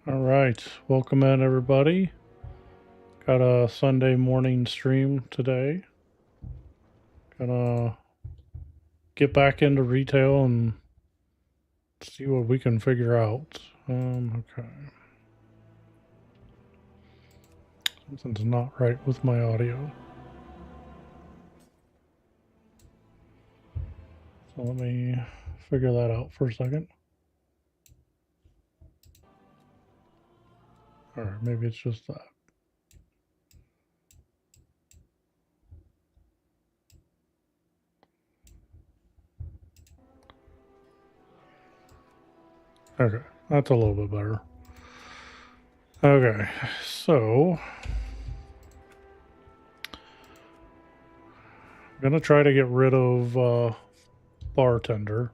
All right, welcome in everybody. Got a Sunday morning stream today. Gonna get back into retail and see what we can figure out. Okay. Something's not right with my audio. So let me figure that out for a second. All right, maybe it's just that. Okay, that's a little bit better. Okay, so I'm gonna try to get rid of bartender.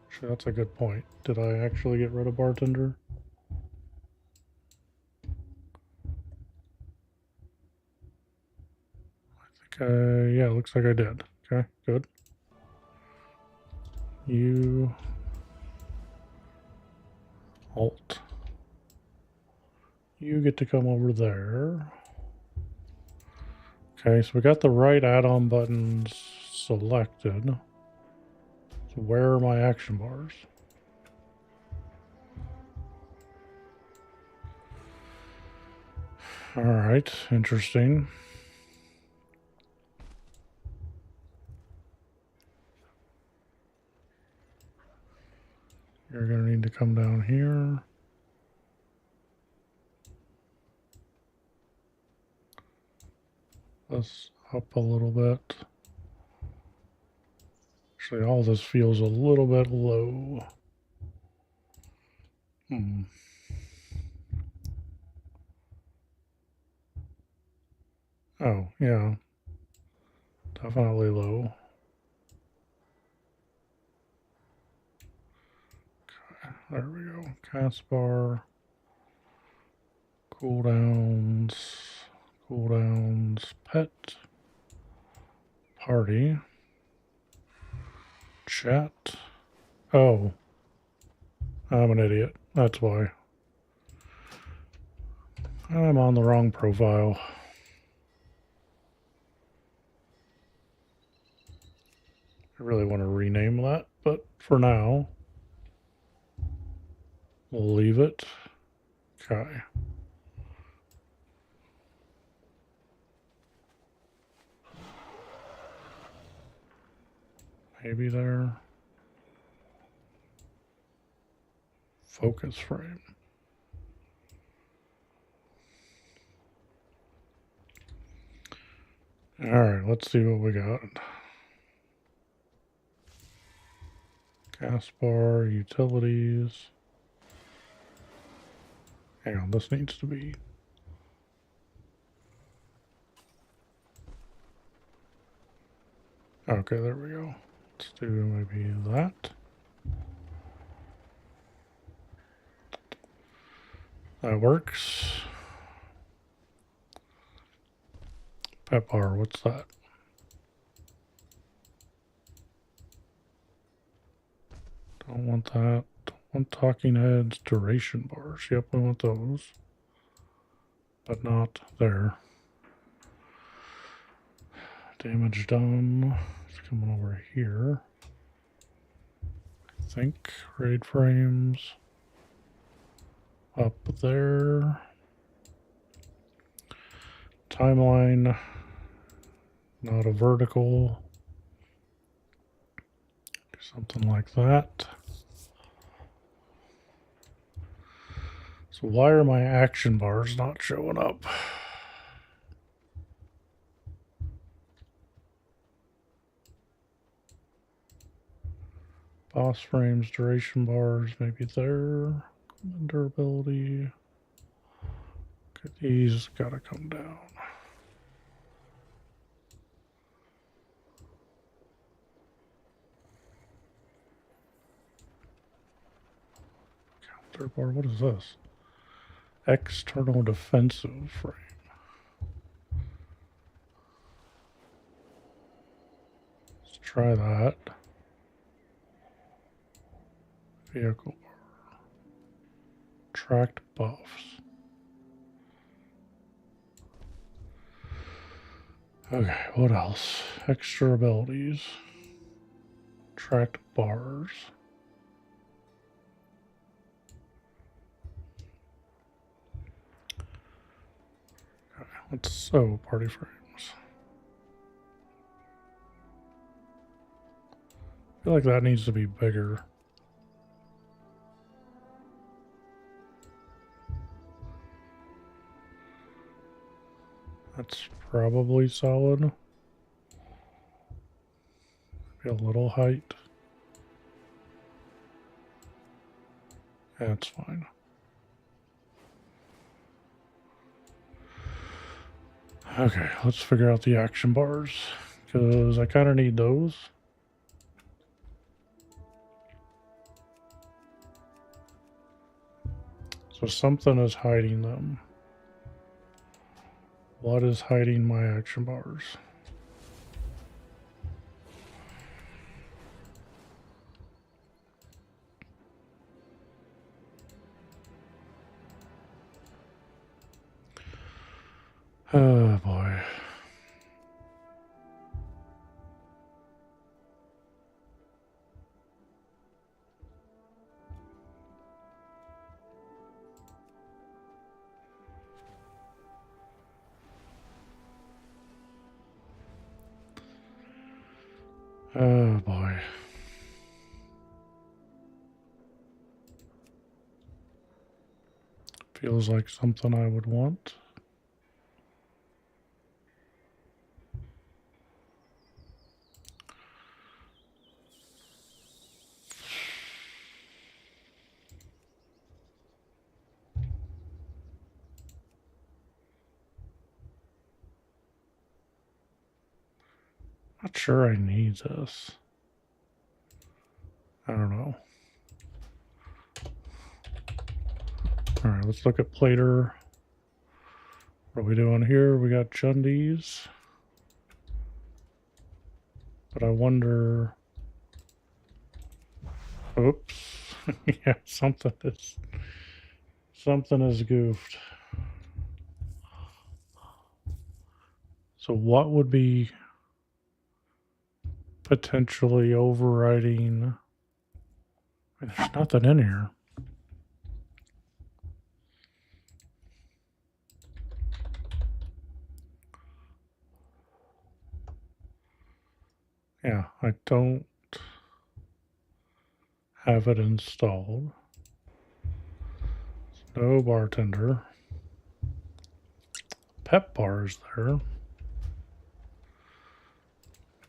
Actually, that's a good point. Did I actually get rid of bartender? Okay, yeah, looks like I did. Okay, good. You Alt. You get to come over there. Okay, so we got the right add-on buttons selected. So where are my action bars? All right, interesting. You're gonna need to come down here. This up a little bit. Actually, all this feels a little bit low. Oh, yeah. Definitely low. Okay, there we go. Cast bar. Cooldowns. Cooldowns. Pet. Party. Chat. Oh. I'm an idiot. That's why. I'm on the wrong profile. I really want to rename that, but for now, we'll leave it. Okay. Maybe there. Focus frame. All right, let's see what we got. Gas bar, utilities. Hang on, this needs to be. Okay, there we go. Let's do maybe that. That works. Pet bar, what's that? Don't want that. Don't want talking heads, duration bars. Yep, we want those. But not there. Damage done. It's coming over here. I think raid frames up there. Timeline, not a vertical. Something like that. So why are my action bars not showing up? Boss frames, duration bars, maybe there. Durability. Okay, these gotta come down. Counter bar, what is this? External defensive frame. Let's try that. Vehicle bar. Tracked buffs. Okay, what else? Extra abilities. Tracked bars. Okay, let's party frames. I feel like that needs to be bigger. That's probably solid. Maybe a little height. That's fine. Okay, let's figure out the action bars, because I kind of need those. So something is hiding them. What is hiding my action bars? Oh boy. Oh boy. Feels like something I would want. Not sure I need this. I don't know. All right, let's look at Plater. What are we doing here? We got Chundies. But I wonder... Oops. Yeah, something is goofed. So what would be potentially overriding? I mean, there's nothing in here. Yeah, I don't have it installed. No bartender. Pep bars there.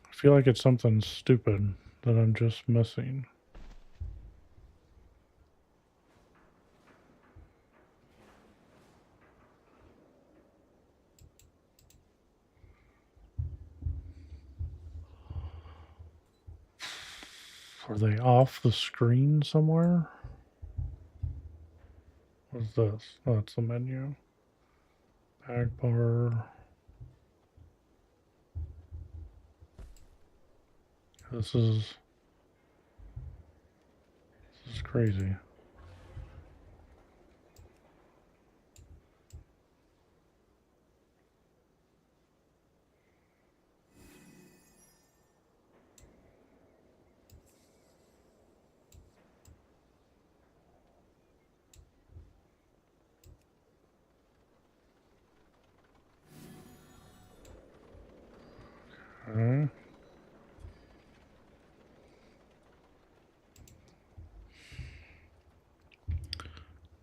I feel like it's something stupid that I'm just missing. Are they off the screen somewhere? What's this? Oh, it's the menu. Bag bar. This is crazy. Okay.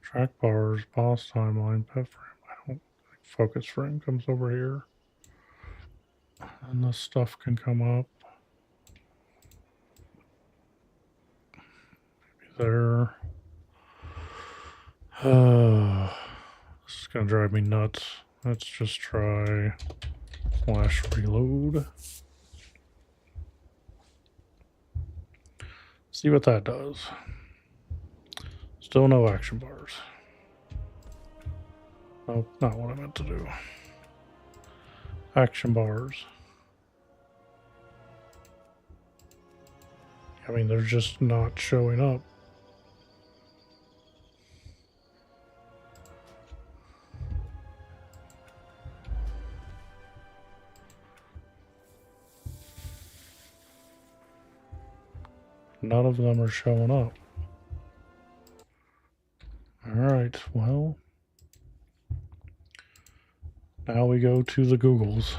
Track bars, boss timeline, pet frame. I don't think focus frame comes over here. And this stuff can come up. Maybe there. This is gonna drive me nuts. Let's just try slash reload. See what that does. Still no action bars. Oh, not what I meant to do. Action bars. I mean, they're just not showing up. none of them are showing up. Alright, well, now we go to the Googles.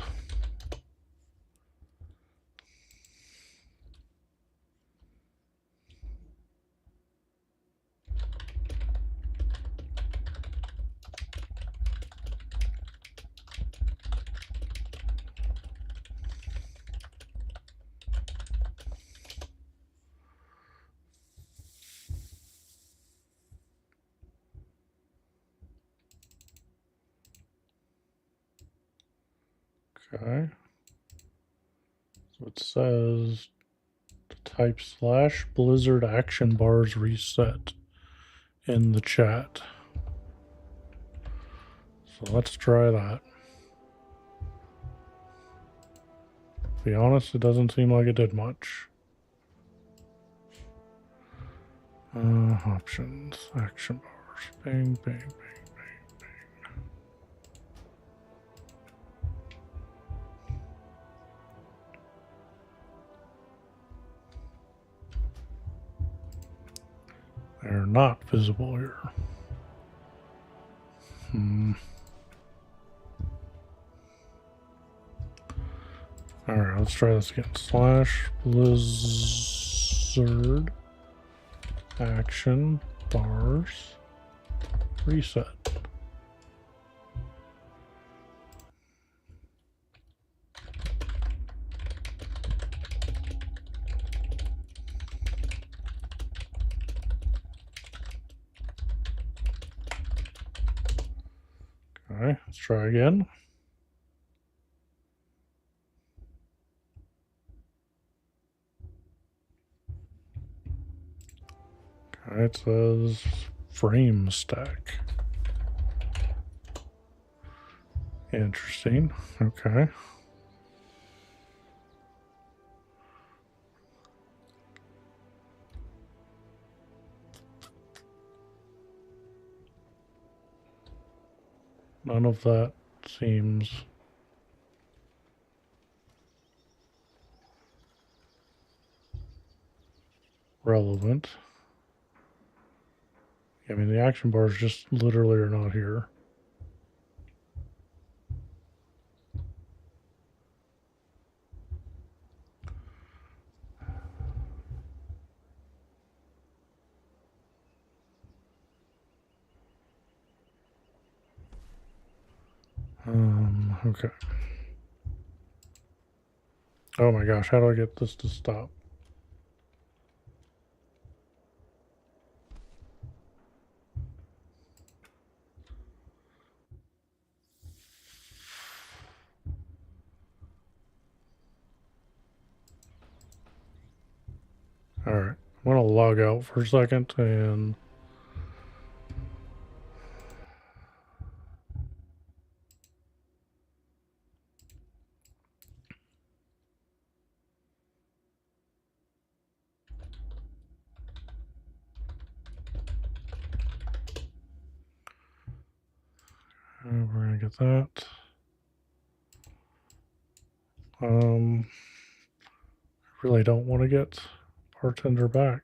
Okay. So it says to type /Blizzard action bars reset in the chat. So let's try that. To be honest, it doesn't seem like it did much. Options, action bars, bang, bang, bang, bang, bang. They're not visible here. Alright, let's try this again. /Blizzard action bars reset. Okay, let's try again. Okay, it says frame stack. Interesting. Okay. None of that seems relevant. I mean, the action bars just literally are not here. Okay. Oh my gosh, how do I get this to stop? Alright, I'm gonna log out for a second and we're gonna get that. I really don't want to get bartender back.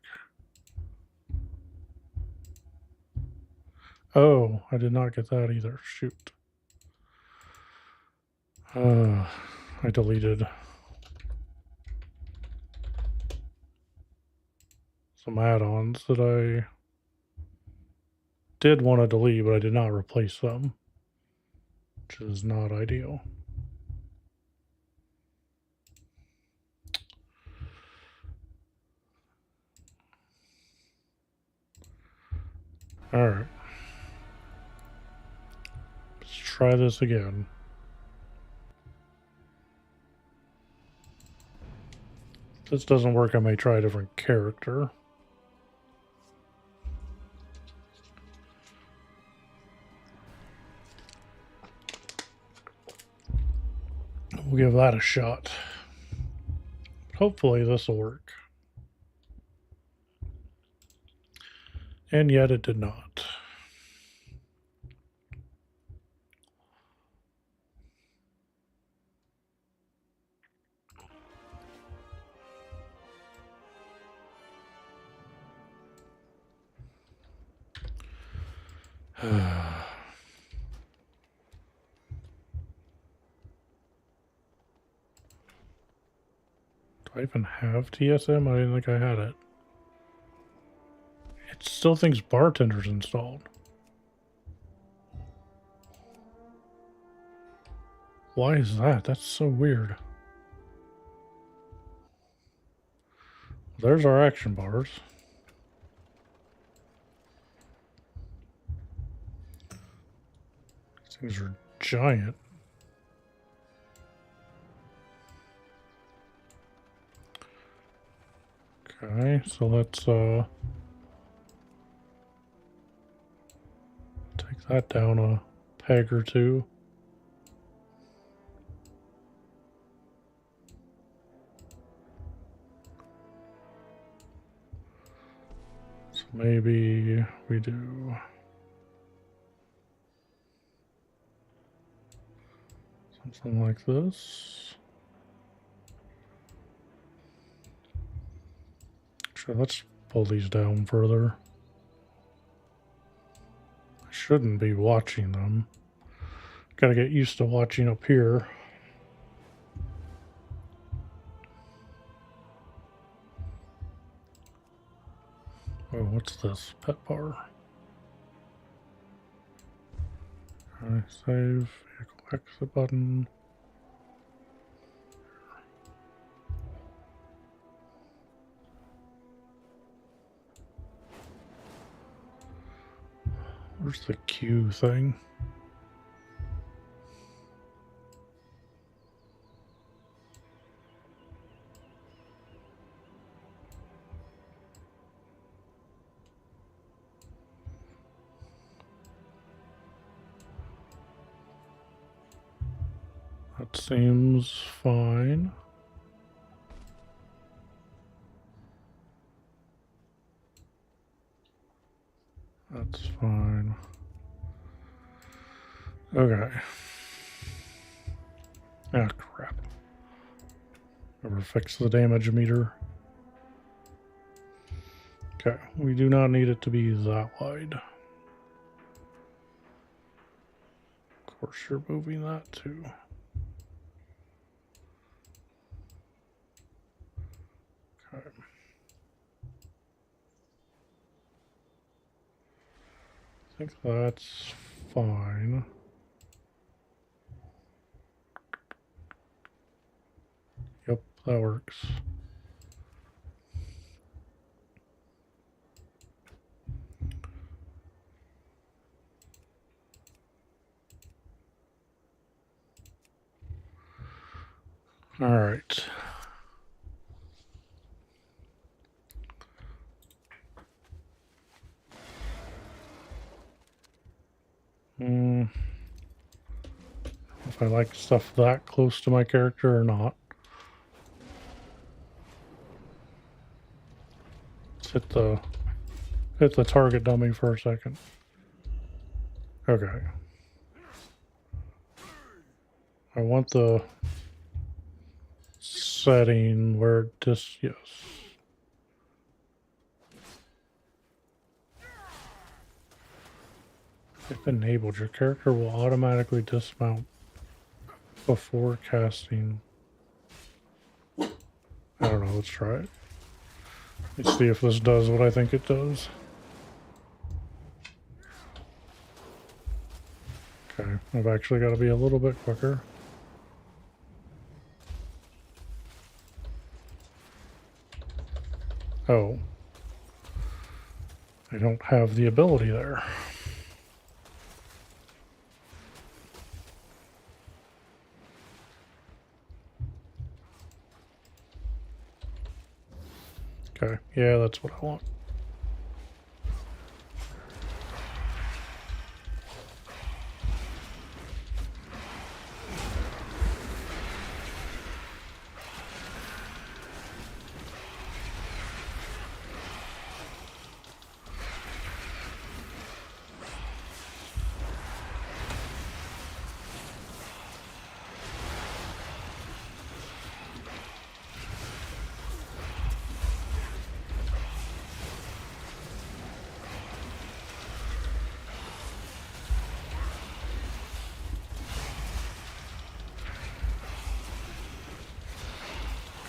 Oh, I did not get that either. Shoot. I deleted some add-ons that I did want to delete, but I did not replace them, which is not ideal. Alright. Let's try this again. If this doesn't work, I may try a different character. We'll give that a shot. Hopefully this will work. And yet it did not. Do I even have TSM? I didn't think I had it. It still thinks bartender's installed. Why is that? That's so weird. There's our action bars. These things are giant. Okay, so let's take that down a peg or two. So maybe we do something like this. Sure, let's pull these down further. I shouldn't be watching them. Gotta get used to watching up here. Oh, what's this? Pet bar. Alright, save. Vehicle exit button. Where's the Q thing? That seems fine. That's fine. Okay. Ah, crap. Never fix the damage meter. Okay, we do not need it to be that wide. Of course, you're moving that too. Okay. I think that's fine. Yep, that works. All right. If I like stuff that close to my character or not. Let's hit the target dummy for a second. Okay. I want the setting where this, yes. If enabled, your character will automatically dismount before casting. I don't know, let's try it. Let's see if this does what I think it does. Okay, I've actually got to be a little bit quicker. Oh. I don't have the ability there. Okay, yeah, that's what I want.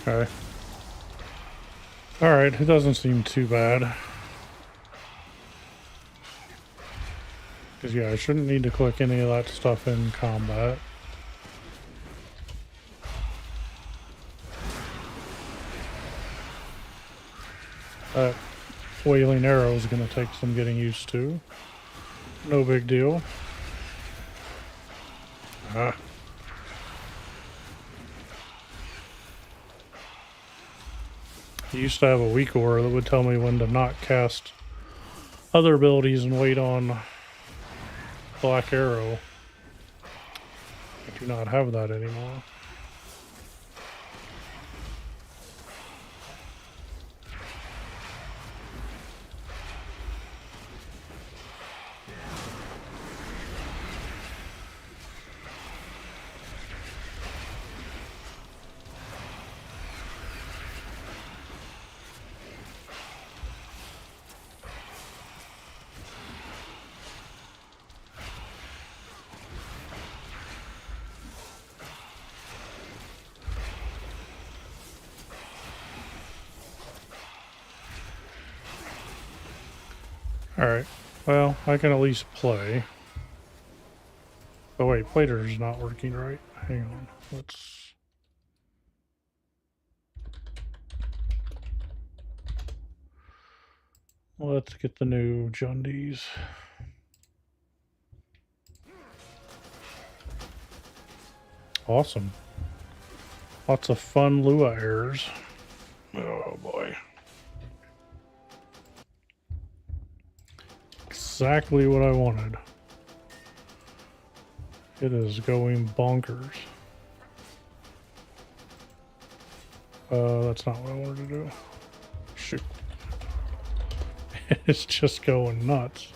Okay. Alright, it doesn't seem too bad. Because, yeah, I shouldn't need to click any of that stuff in combat. That wailing arrow is going to take some getting used to. No big deal. Ah. I used to have a weak aura that would tell me when to not cast other abilities and wait on Black Arrow. I do not have that anymore. Alright, well, I can at least play. Oh wait, Plater's not working right. Hang on, let's get the new Jundies. Awesome. Lots of fun Lua errors. Oh boy. Exactly what I wanted. It is going bonkers. That's not what I wanted to do. Shoot. It's just going nuts.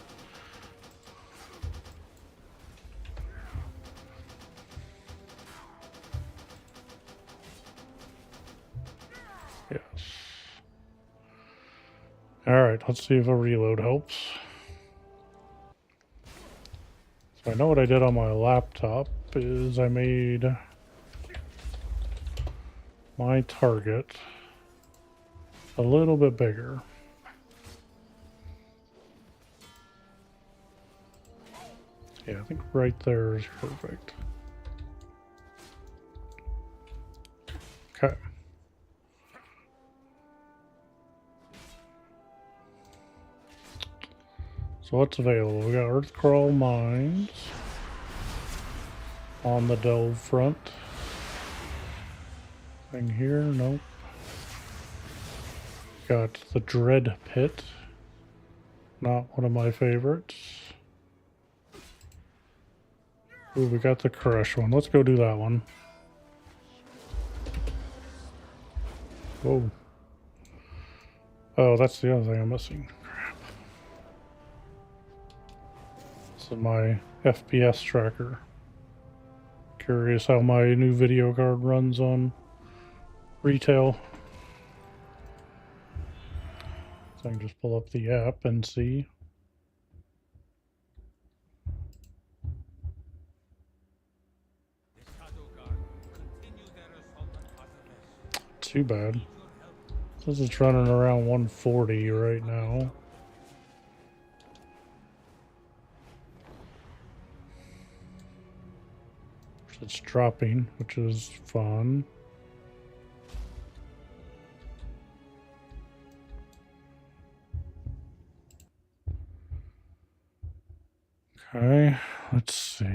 Yes. Alright, let's see if a reload helps. So I know what I did on my laptop is I made my target a little bit bigger. Yeah, I think right there is perfect. Okay. So what's available? We got Earthcrawl Mines on the delve front. Thing here, nope. Got the Dread Pit. Not one of my favorites. Ooh, we got the Crush one. Let's go do that one. Whoa. Oh, that's the other thing I'm missing. Crap. This is my FPS tracker. Curious how my new video card runs on retail. So I can just pull up the app and see. Too bad. This is running around 140 right now. It's dropping, which is fun. Okay, let's see.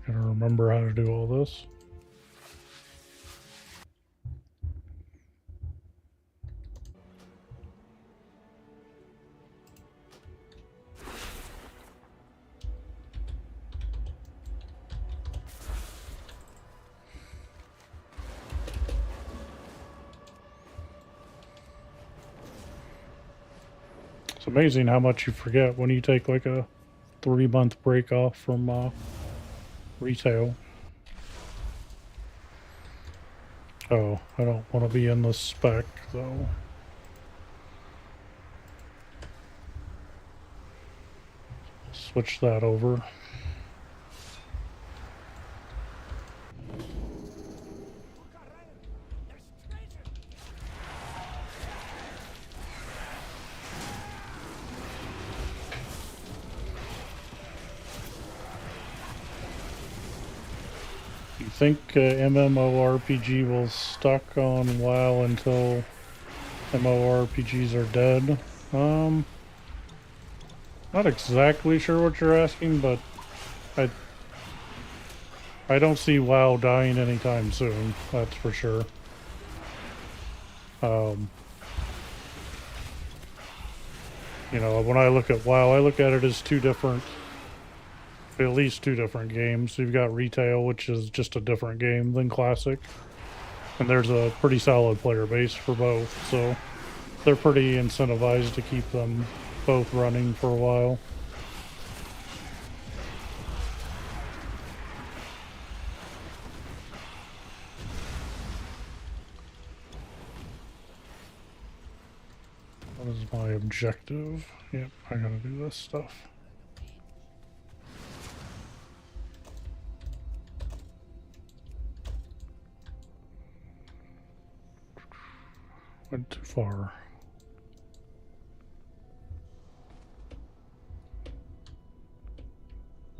Gotta remember how to do all this. It's amazing how much you forget when you take like a 3-month break off from retail. Oh, I don't want to be in the spec though. Switch that over. think MMORPG will stuck on WoW until MMORPGs are dead? Not exactly sure what you're asking, but I don't see WoW dying anytime soon, that's for sure. You know, when I look at WoW, I look at it as at least two different games. You've got retail, which is just a different game than classic, and there's a pretty solid player base for both, so they're pretty incentivized to keep them both running for a while. What is my objective? Yep, I gotta do this stuff. Went too far.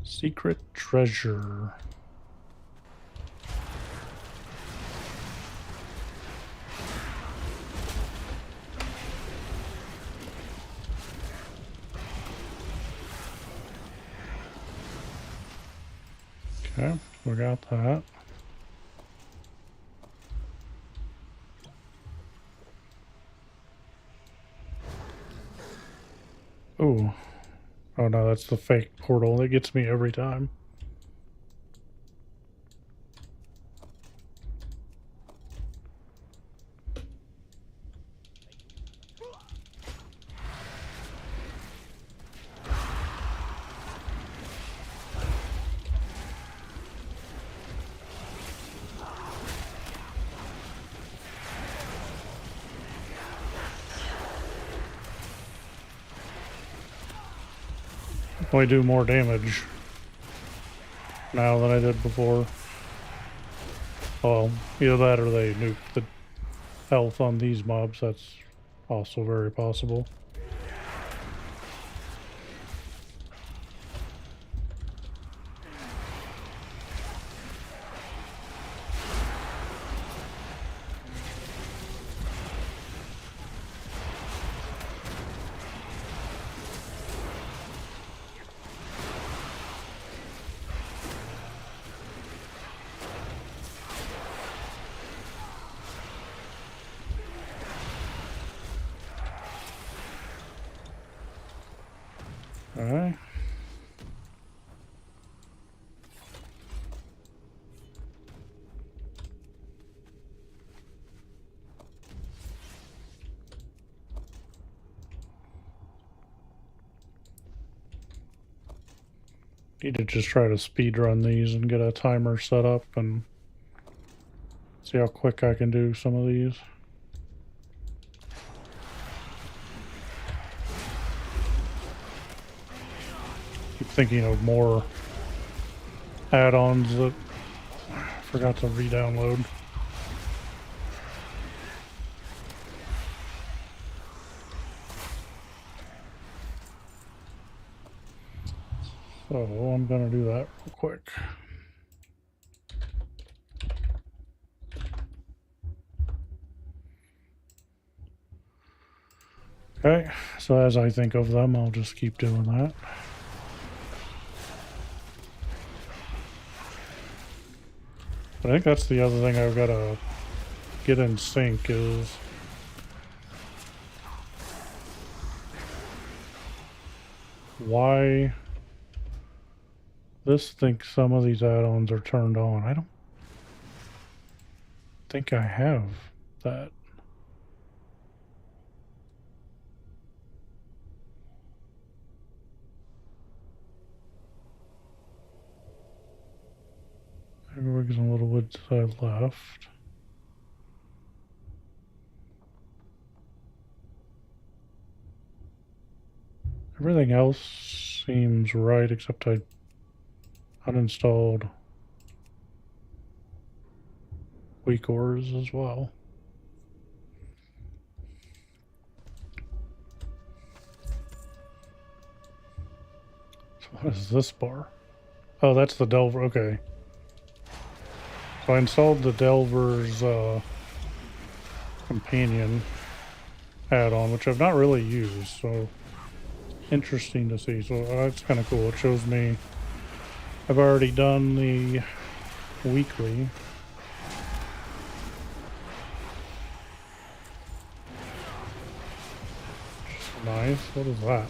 Secret treasure. Okay, we got that. Ooh. Oh no, that's the fake portal that gets me every time. I do more damage now than I did before. Well, either that or they nuke the health on these mobs. That's also very possible. Alright. Need to just try to speed run these and get a timer set up and see how quick I can do some of these. Keep thinking of more add-ons that I forgot to re-download. So I'm gonna do that real quick. Okay, so as I think of them, I'll just keep doing that. I think that's the other thing I've got to get in sync is why this thinks some of these add-ons are turned on. I don't think I have that. Everything's a little bit to the left. Everything else seems right except I uninstalled weak ores as well. So what is this bar? Oh, that's the Delver. Okay. So I installed the Delver's companion add-on, which I've not really used, so interesting to see. So that's kind of cool. It shows me I've already done the weekly. Nice. What is that?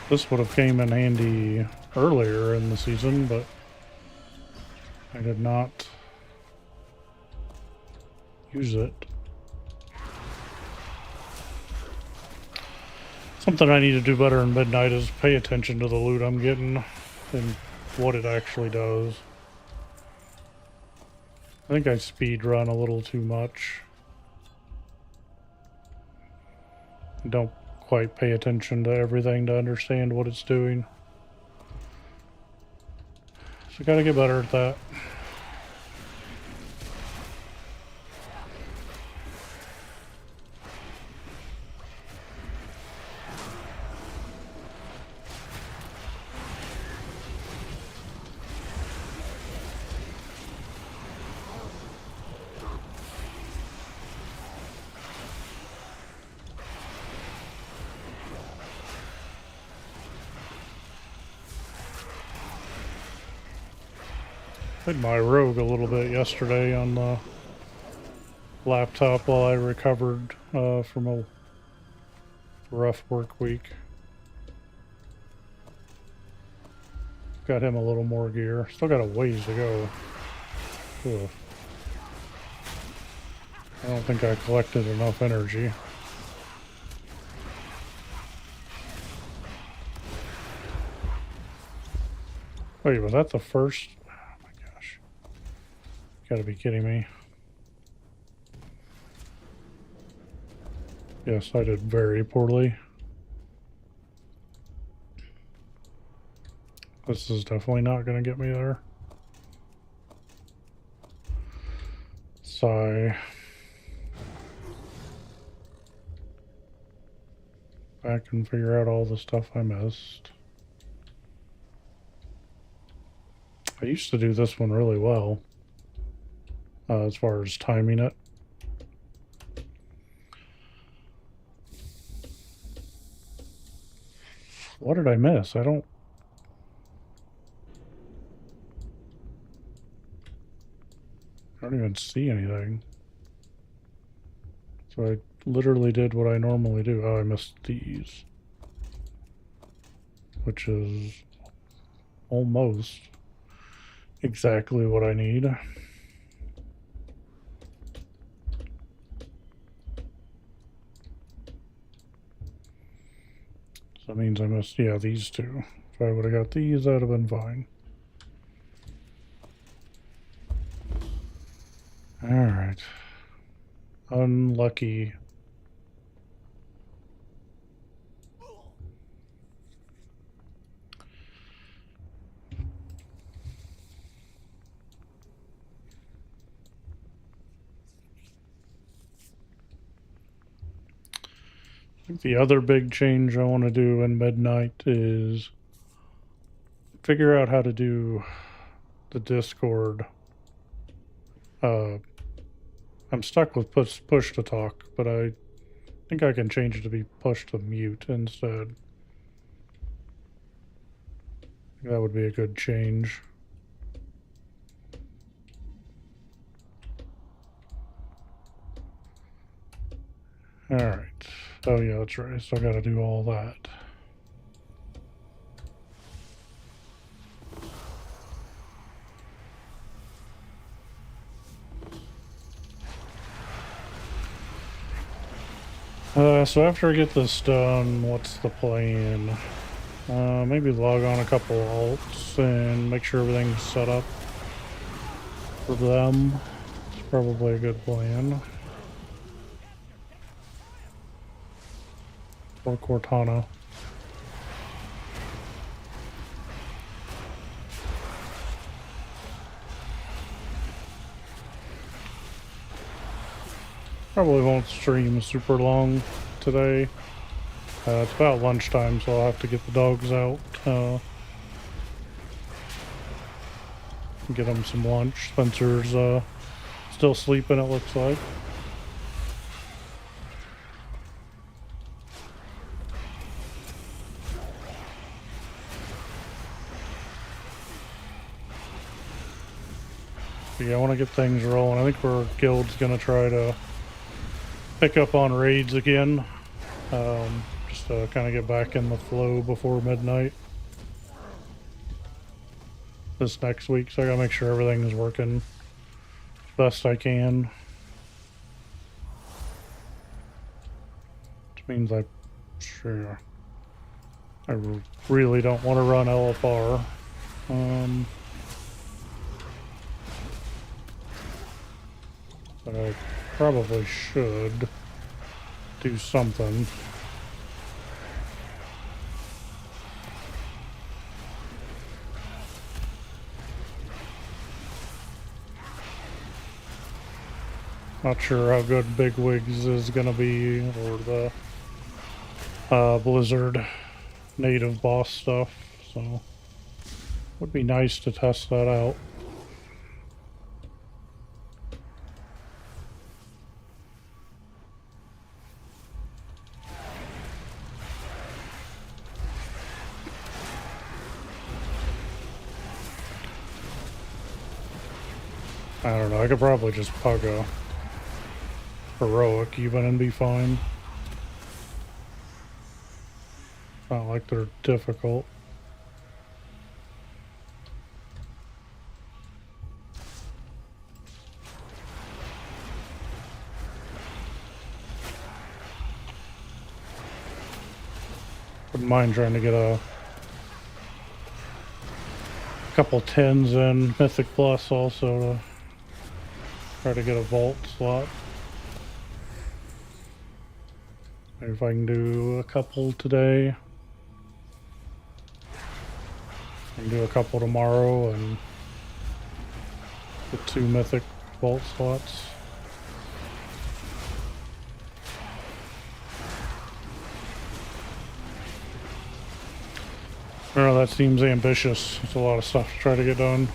This would have came in handy earlier in the season, but I did not use it. Something I need to do better in Midnight is pay attention to the loot I'm getting and what it actually does. I think I speed run a little too much. Don't quite pay attention to everything to understand what it's doing. So gotta get better at that. Played my rogue a little bit yesterday on the laptop while I recovered from a rough work week. Got him a little more gear. Still got a ways to go. Ugh. I don't think I collected enough energy. Wait, was that the first? Gotta be kidding me. Yes, I did very poorly. This is definitely not gonna get me there. Sigh. Back and figure out all the stuff I missed. I used to do this one really well. As far as timing it. What did I miss? I don't even see anything. So I literally did what I normally do. Oh, I missed these. Which is almost exactly what I need. So that means I missed, yeah, these two. If I would have got these, that would have been fine. Alright. Unlucky. I think the other big change I want to do in Midnight is figure out how to do the Discord. I'm stuck with push to talk, but I think I can change it to be push to mute instead. That would be a good change. Alright. Oh yeah, that's right. So I gotta do all that. So after I get this done, what's the plan? Maybe log on a couple alts and make sure everything's set up for them. It's probably a good plan. Or Cortana. probably won't stream super long today. It's about lunchtime, so I'll have to get the dogs out. Get them some lunch. Spencer's still sleeping, it looks like. But yeah, I want to get things rolling. I think our guild's going to try to pick up on raids again. Just to kind of get back in the flow before midnight this next week. So I gotta make sure everything is working best I can. Which means I really don't want to run LFR. But I probably should do something. Not sure how good Big Wigs is gonna be, or the Blizzard native boss stuff, so would be nice to test that out. I don't know, I could probably just pug a heroic even and be fine. Not like they're difficult. Wouldn't mind trying to get a couple 10s in Mythic Plus also to try to get a vault slot. Maybe if I can do a couple today. I can do a couple tomorrow and get 2 Mythic vault slots. I don't know, that seems ambitious. It's a lot of stuff to try to get done.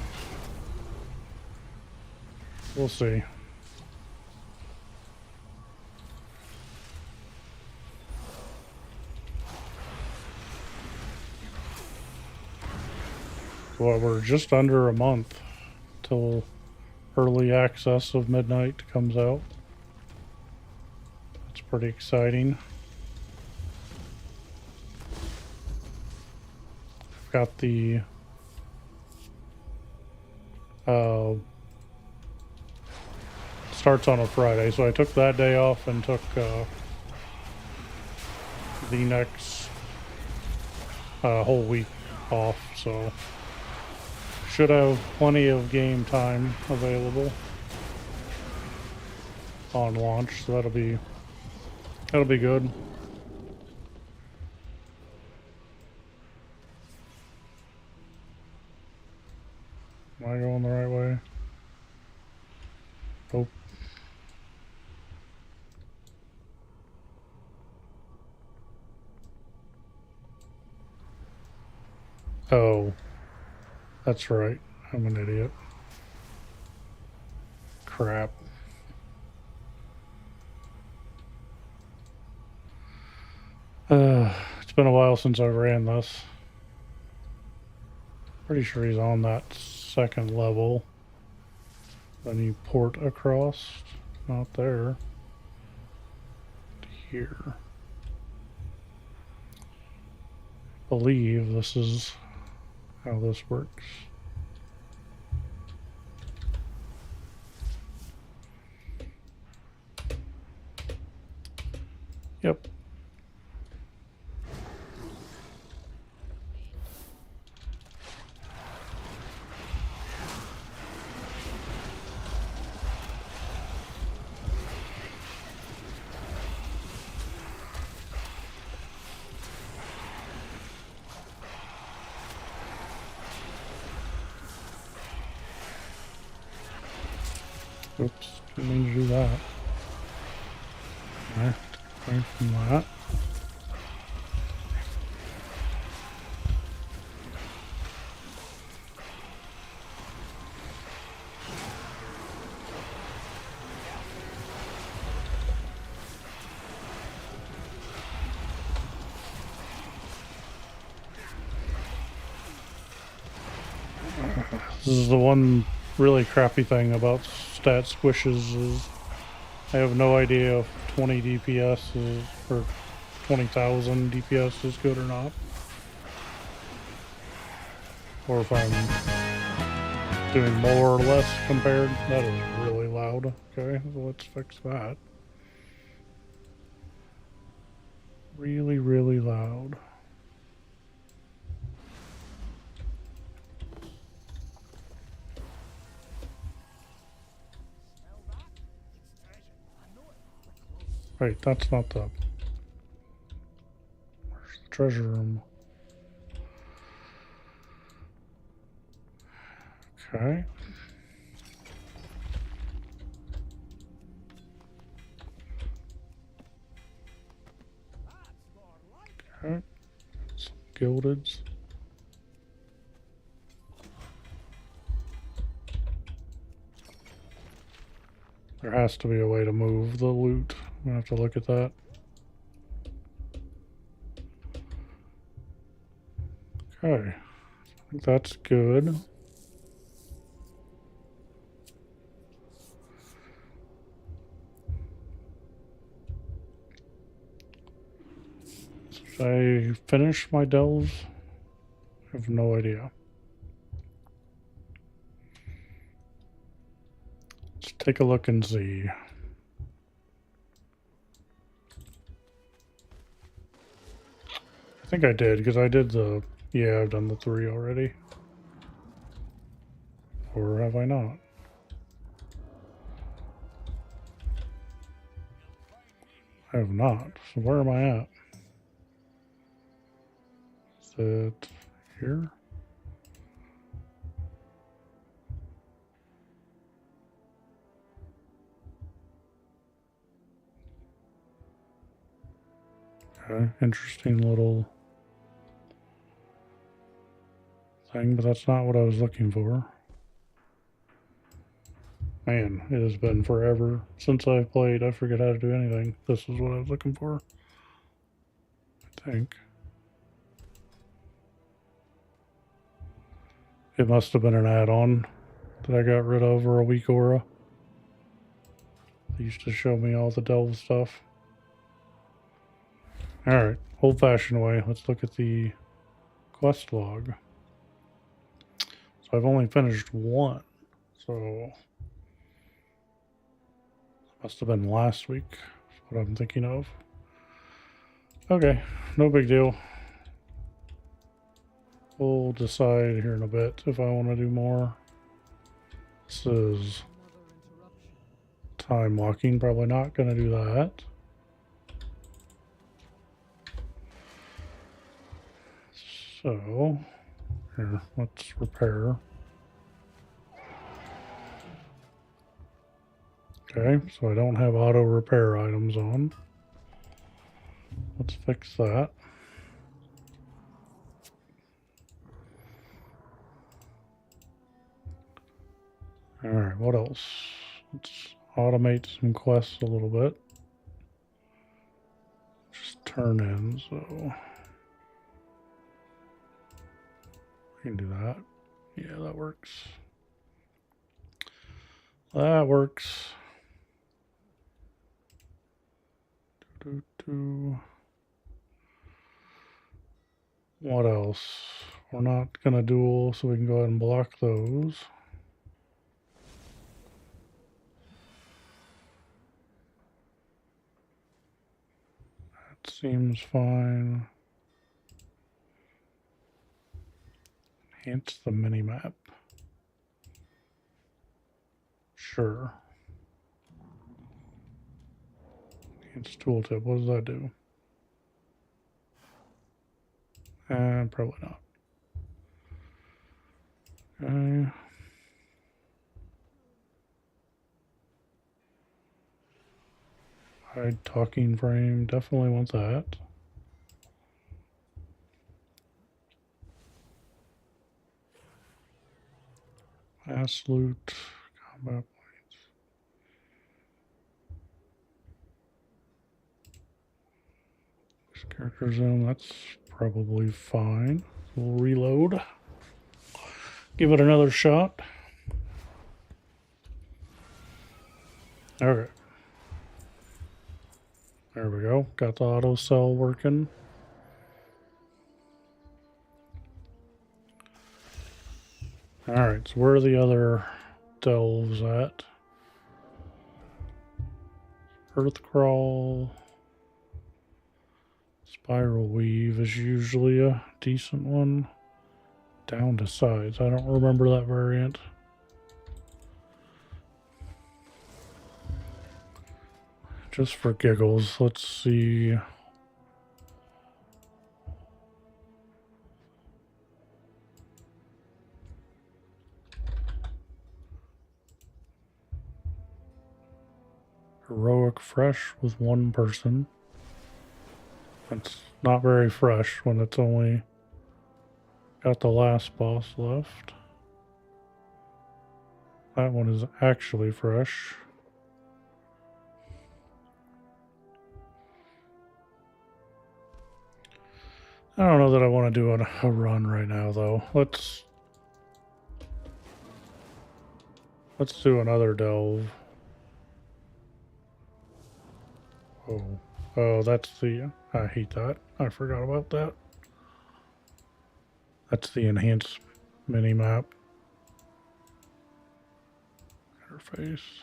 We'll see. Well, we're just under a month till early access of Midnight comes out. That's pretty exciting. I've got the starts on a Friday, so I took that day off and took the next whole week off, so should have plenty of game time available on launch, so that'll be good. Am I going the right way? Nope. Oh, that's right. I'm an idiot. Crap. It's been a while since I ran this. Pretty sure he's on that second level. Then you port across. Not there. Here. I believe this is how this works. Yep. Oops, didn't mean to do that. Okay, away from that. This is the one really crappy thing about stat squishes is I have no idea if 20 DPS is, or 20,000 DPS is good or not. Or if I'm doing more or less compared. That is really loud. Okay, so let's fix that. Really, really loud. Wait, that's not the... Where's the treasure room? Okay. Okay. Some gildeds. There has to be a way to move the loot. I'm gonna have to look at that. Okay. I think that's good. Should I finish my delves? I have no idea. Let's take a look and see. I think I did, because I did the... Yeah, I've done the 3 already. Or have I not? I have not. So where am I at? Is it here? Okay, interesting little thing, but that's not what I was looking for. Man, it has been forever since I've played. I forget how to do anything. This is what I was looking for, I think. It must have been an add-on that I got rid of, or a weak aura. They used to show me all the delve stuff. Alright, old-fashioned way. Let's look at the quest log. So I've only finished 1. So must have been last week. That's what I'm thinking of. Okay, no big deal. We'll decide here in a bit if I want to do more. This is time walking. Probably not going to do that. So, here, let's repair. Okay, so I don't have auto repair items on. Let's fix that. Alright, what else? Let's automate some quests a little bit. Just turn in, so I can do that. Yeah, that works. That works. What else? We're not gonna duel, so we can go ahead and block those. That seems fine. Enhance the minimap. Sure. Enhance tooltip. What does that do? Probably not. Okay. Hide talking frame, definitely want that. Mass loot, combat points. Character zoom, that's probably fine. We'll reload. Give it another shot. Okay. There we go. Got the auto cell working. Alright, so where are the other delves at? Earth crawl. Spiral weave is usually a decent one. Down to sides. I don't remember that variant. Just for giggles, let's see. Heroic fresh with one person. It's not very fresh when it's only got the last boss left. That one is actually fresh. I don't know that I want to do a run right now, though. Let's do another delve. Oh, that's the... I hate that. I forgot about that. That's the enhanced mini-map. Interface.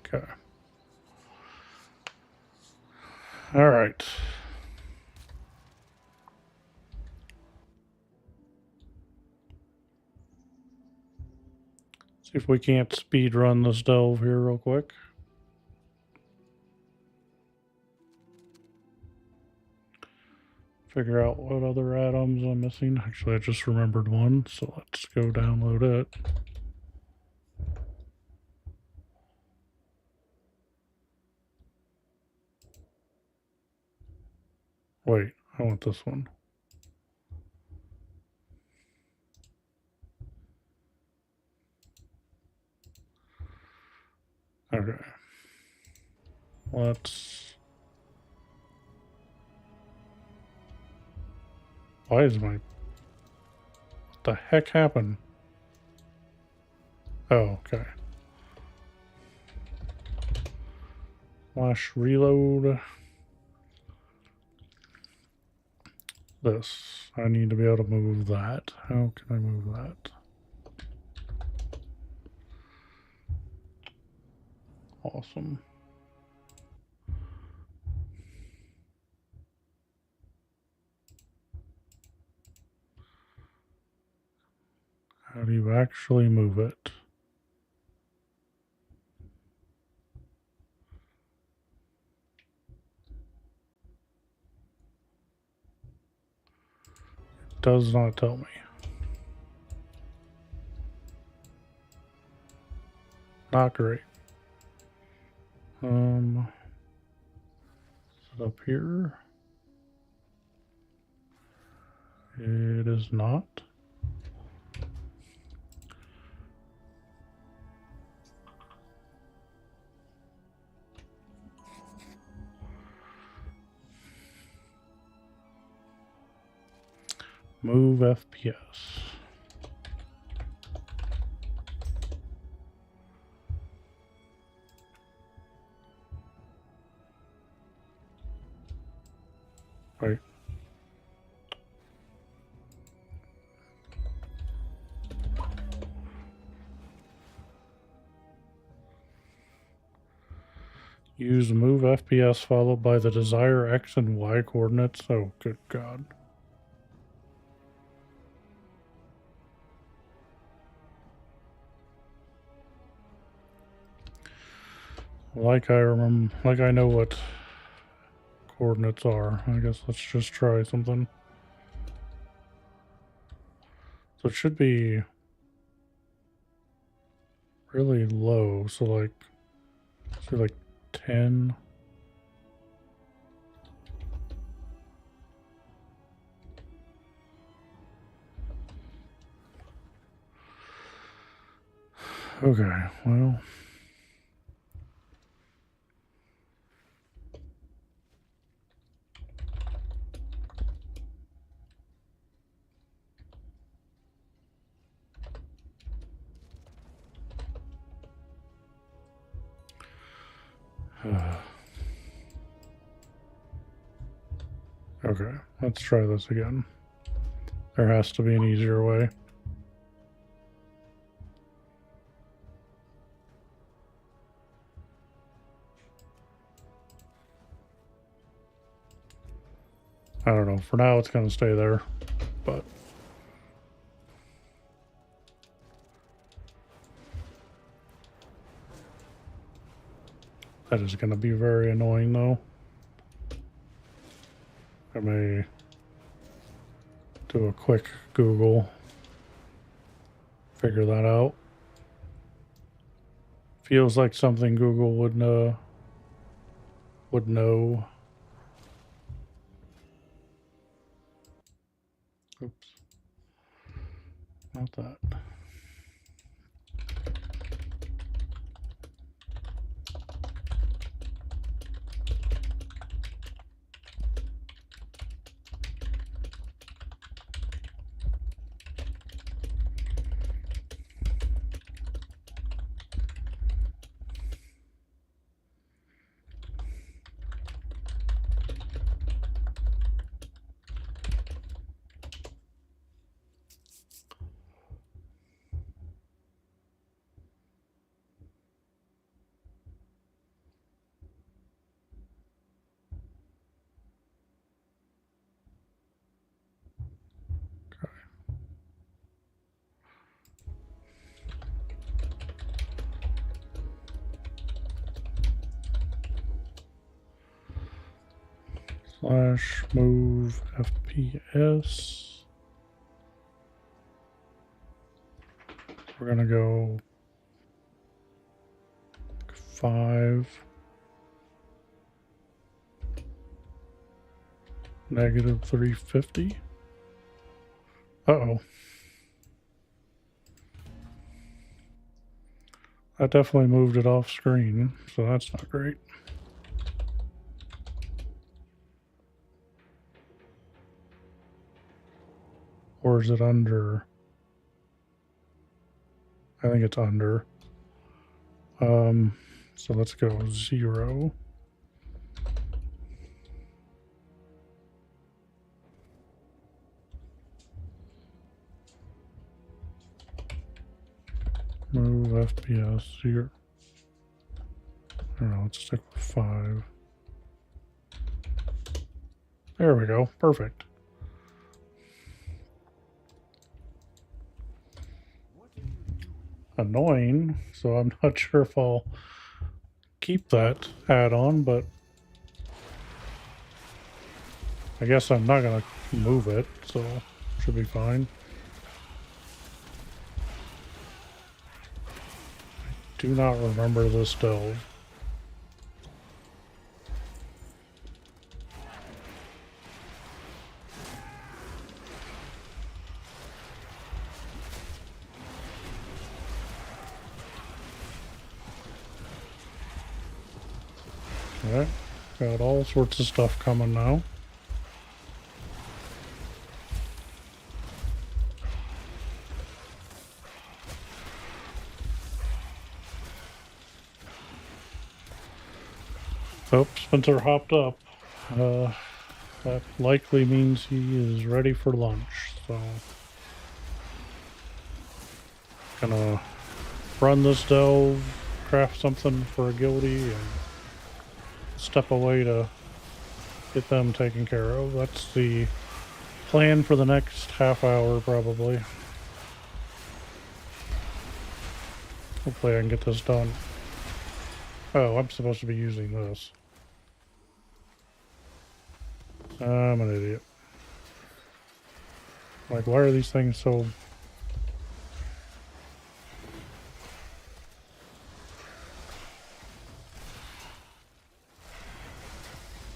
Okay. All right. See if we can't speed run this delve here real quick. Figure out what other atoms I'm missing. Actually, I just remembered one, so let's go download it. Wait, I want this one. Okay. Let's... Why is my... What the heck happened? Oh, okay. Slash reload. This. I need to be able to move that. How can I move that? Awesome. How do you actually move it? It does not tell me. Not great. Is it up here? It is not. Move FPS. Right. Use move FPS followed by the desired X and Y coordinates. Oh, good God. Like I remember, like I know what coordinates are. I guess let's just try something. So it should be really low, so like, say like 10. Okay, well. Okay, let's try this again. There has to be an easier way. I don't know. For now, it's going to stay there, but that is going to be very annoying, though. I may do a quick Google, figure that out. Feels like something Google would know. Oops, not that. Slash move FPS. We're gonna go 5 negative 350. Uh-oh. That definitely moved it off screen, so that's not great. Or is it under? I think it's under. So let's go 0. Move FPS 0. I don't know, let's stick with 5. There we go. Perfect. Annoying, so I'm not sure if I'll keep that add-on, but I guess I'm not gonna move it, so should be fine. I do not remember this delve. Okay, got all sorts of stuff coming now. Oh, Spencer hopped up. That likely means he is ready for lunch, so gonna run this delve, craft something for a guilty, and step away to get them taken care of. That's the plan for the next half hour, probably. Hopefully I can get this done. Oh, I'm supposed to be using this. I'm an idiot. Like, why are these things so...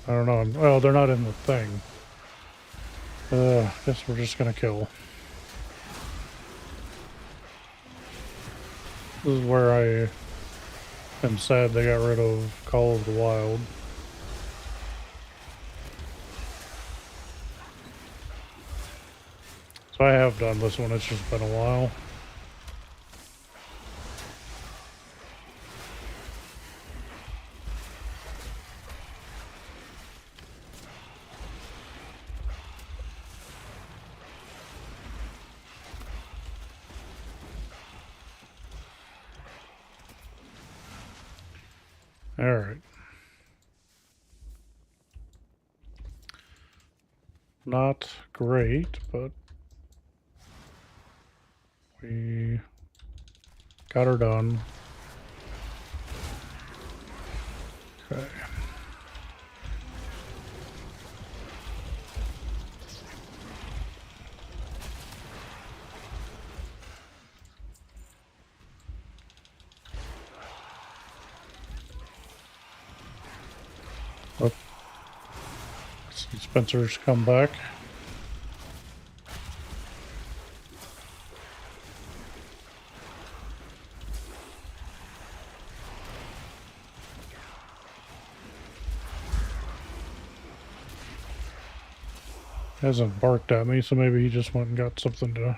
I don't know. Well, they're not in the thing. Guess we're just gonna kill. This is where I am sad they got rid of Call of the Wild. So I have done this one, it's just been a while. Alright. Not great, but we got her done. Okay. Oh. See Spencer's come back. Hasn't barked at me, so maybe he just went and got something to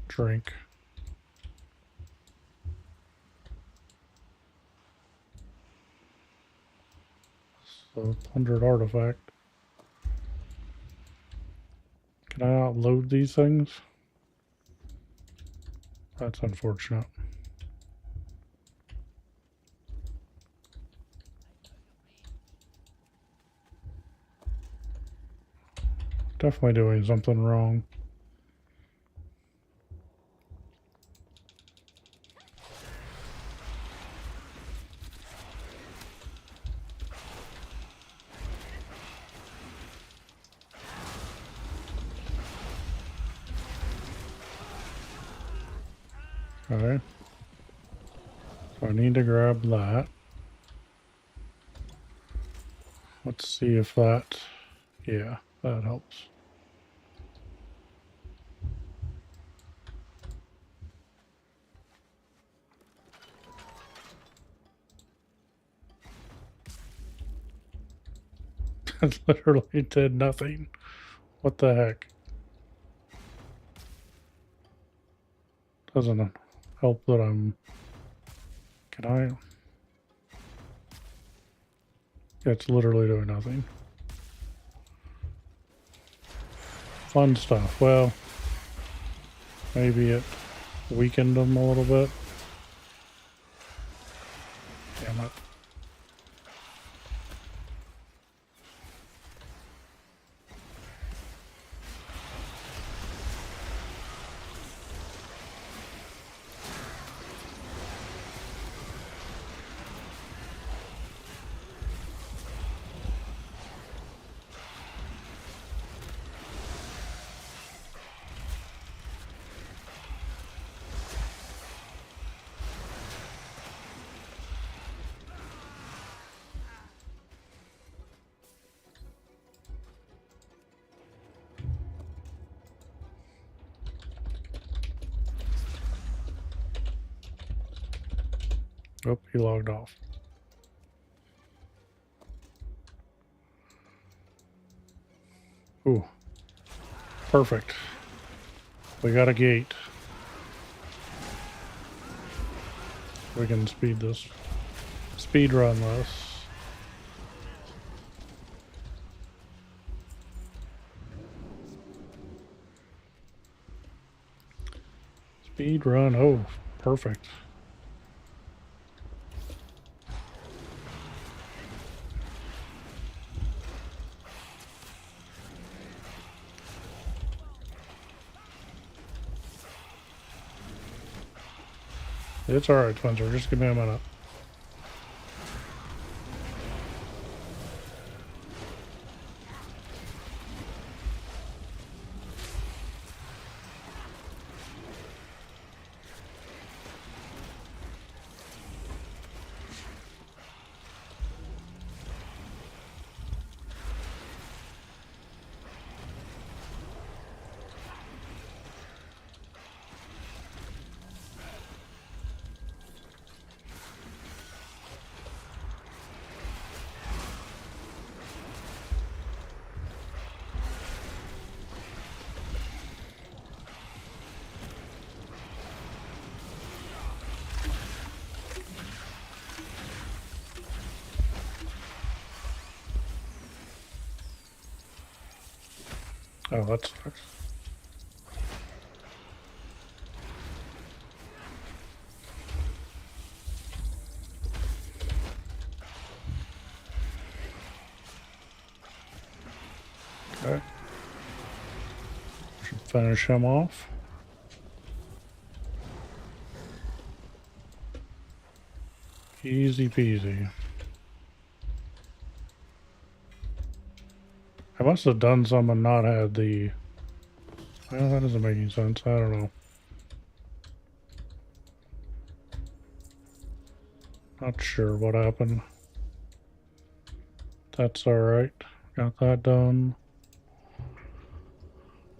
drink. So, plundered artifact. Can I not load these things? That's unfortunate. Definitely doing something wrong. Okay. So I need to grab that. Let's see if that... Yeah, that helps. It literally did nothing. What the heck? Doesn't help that I'm... Can I... It's literally doing nothing. Fun stuff. Well, maybe it weakened them a little bit. Damn it. Oh, he logged off. Ooh. Perfect. We got a gate. We can speed this. Speed run this. Speed run. Oh, perfect. It's alright, Spencer. Just give me a minute. Oh, that sucks. Okay. Should finish him off. Easy peasy. I must have done some and not had the... Well, that doesn't make any sense. I don't know. Not sure what happened. That's alright. Got that done.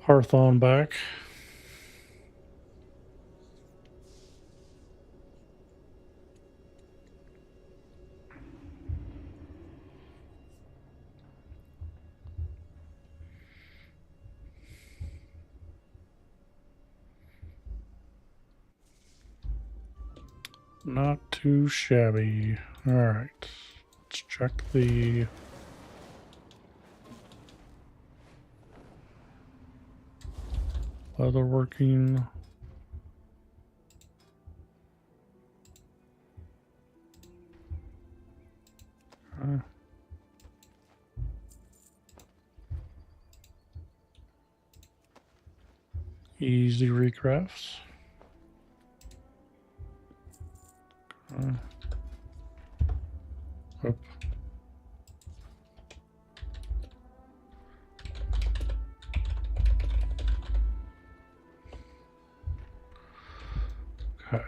Hearth on back. Not too shabby. Alright. Let's check the... leather working. Easy recrafts. Oop. Okay.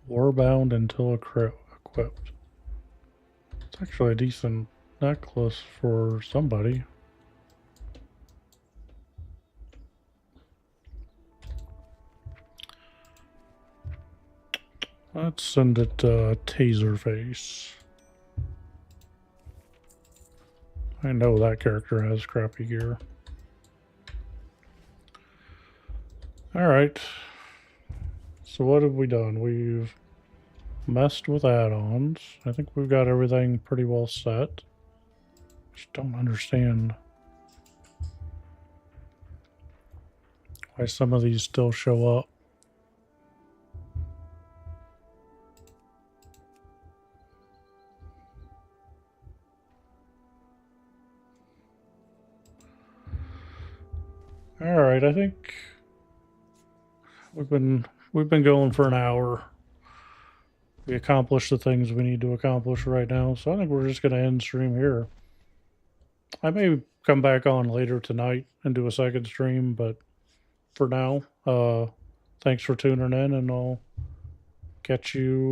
Warbound until equipped. It's actually a decent necklace for somebody. Let's send it Taserface. I know that character has crappy gear. Alright. So what have we done? We've messed with add-ons. I think we've got everything pretty well set. Just don't understand why some of these still show up. Alright, I think we've been going for an hour. We accomplished the things we need to accomplish right now, so I think we're just gonna end stream here. I may come back on later tonight and do a second stream, but for now, thanks for tuning in, and I'll catch you